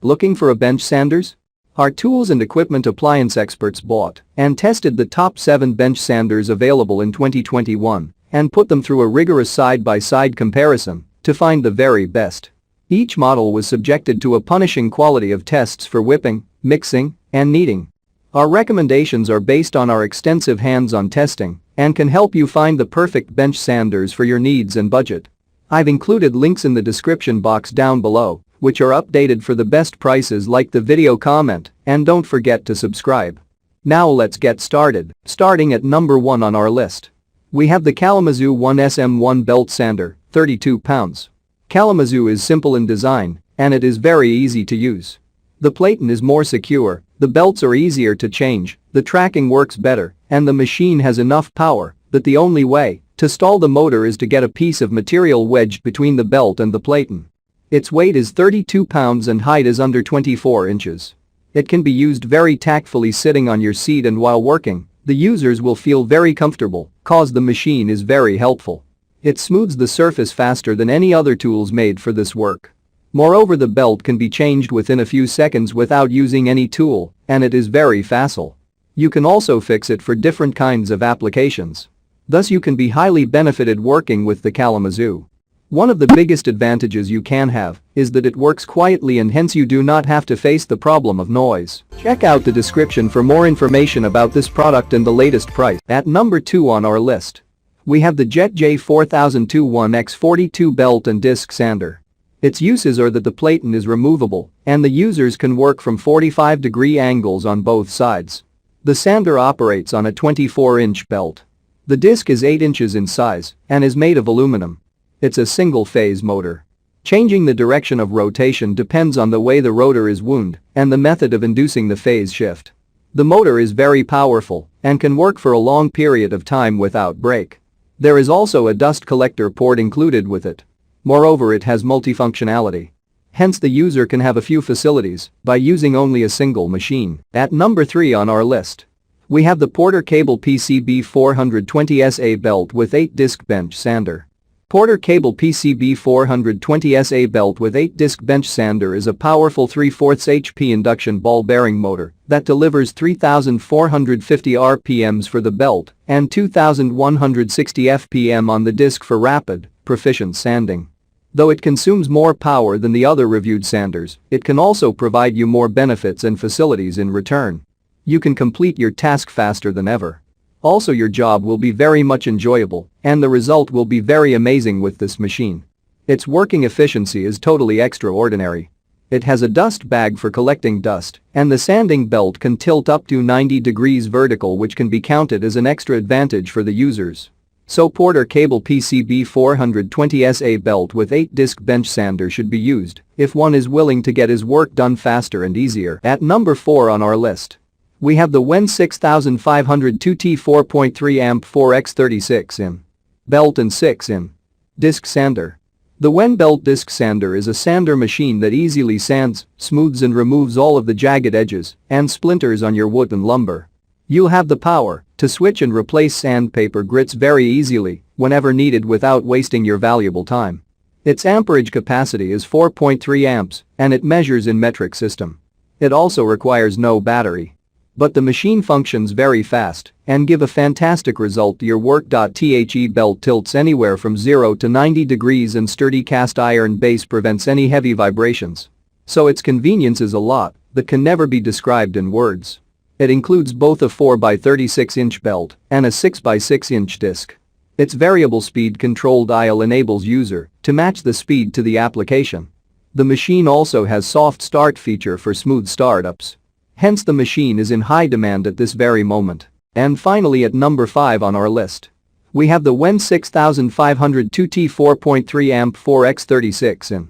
Looking for a bench sanders? Our tools and equipment appliance experts bought and tested the top 7 bench sanders available in 2021 and put them through a rigorous side-by-side comparison to find the very best. Each model was subjected to a punishing quality of tests for whipping, mixing, and kneading. Our recommendations are based on our extensive hands-on testing and can help you find the perfect bench sanders for your needs and budget. I've included links in the description box down below, which are updated for the best prices. Like the video, comment, and don't forget to subscribe. Now let's get started, starting at number 1 on our list. We have the Kalamazoo 1SM1 belt sander, 32 pounds. Kalamazoo is simple in design, and it is very easy to use. The platen is more secure, the belts are easier to change, the tracking works better, and the machine has enough power that the only way to stall the motor is to get a piece of material wedged between the belt and the platen. Its weight is 32 pounds and height is under 24 inches. It can be used very tactfully sitting on your seat, and while working, the users will feel very comfortable cause the machine is very helpful. It smooths the surface faster than any other tools made for this work. Moreover, the belt can be changed within a few seconds without using any tool, and it is very facile. You can also fix it for different kinds of applications. Thus you can be highly benefited working with the Kalamazoo. One of the biggest advantages you can have is that it works quietly, and hence you do not have to face the problem of noise. Check out the description for more information about this product and the latest price. At number 2 on our list, we have the Jet J4021X42 belt and disc sander. Its uses are that the platen is removable and the users can work from 45-degree angles on both sides. The sander operates on a 24-inch belt. The disc is 8 inches in size and is made of aluminum. It's a single-phase motor. Changing the direction of rotation depends on the way the rotor is wound and the method of inducing the phase shift. The motor is very powerful and can work for a long period of time without break. There is also a dust collector port included with it. Moreover, it has multifunctionality. Hence the user can have a few facilities by using only a single machine. At number 3 on our list, we have the Porter Cable PCB 420SA belt with 8-disc bench sander. Porter Cable PCB 420SA belt with 8-disc bench sander is a powerful 3/4 HP induction ball bearing motor that delivers 3,450 RPMs for the belt and 2,160 FPM on the disc for rapid, proficient sanding. Though it consumes more power than the other reviewed sanders, it can also provide you more benefits and facilities in return. You can complete your task faster than ever. Also, your job will be very much enjoyable, and the result will be very amazing with this machine. Its working efficiency is totally extraordinary. It has a dust bag for collecting dust, and the sanding belt can tilt up to 90 degrees vertical, which can be counted as an extra advantage for the users. So Porter Cable PCB 420SA belt with 8-disc bench sander should be used if one is willing to get his work done faster and easier. At number 4 on our list, we have the Wen 6500 2T 4.3 amp 4x36 in belt and 6 in disc sander. The Wen belt disc sander is a sander machine that easily sands, smooths and removes all of the jagged edges and splinters on your wood and lumber. You'll have the power to switch and replace sandpaper grits very easily whenever needed without wasting your valuable time. Its amperage capacity is 4.3 amps and it measures in metric system. It also requires no battery. But the machine functions very fast and give a fantastic result to your work. The belt tilts anywhere from 0 to 90 degrees and sturdy cast iron base prevents any heavy vibrations. So its convenience is a lot that can never be described in words. It includes both a 4x36-inch belt and a 6x6-inch disc. Its variable speed control dial enables user to match the speed to the application. The machine also has soft start feature for smooth startups. Hence the machine is in high demand at this very moment. And finally, at number 5 on our list, we have the Wen 6500 2T 4.3 amp 4x36 in.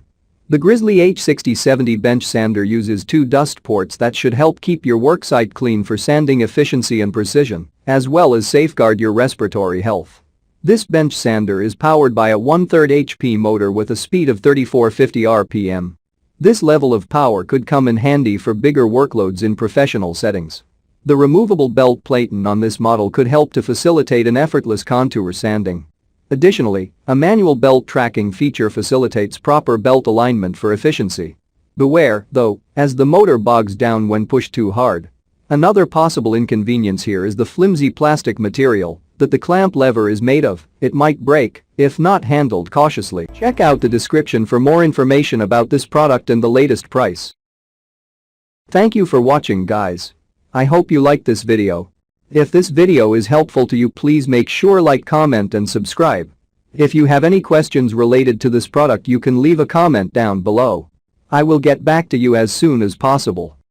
The Grizzly H6070 bench sander uses 2 dust ports that should help keep your worksite clean for sanding efficiency and precision, as well as safeguard your respiratory health. This bench sander is powered by a 1/3 HP motor with a speed of 3450 RPM. This level of power could come in handy for bigger workloads in professional settings. The removable belt platen on this model could help to facilitate an effortless contour sanding. Additionally, a manual belt tracking feature facilitates proper belt alignment for efficiency. Beware, though, as the motor bogs down when pushed too hard. Another possible inconvenience here is the flimsy plastic material that the clamp lever is made of. It might break if not handled cautiously. Check out the description for more information about this product and the latest price. Thank you for watching, guys. I hope you liked this video. If this video is helpful to you, please make sure like, comment and subscribe. If you have any questions related to this product, you can leave a comment down below. I will get back to you as soon as possible.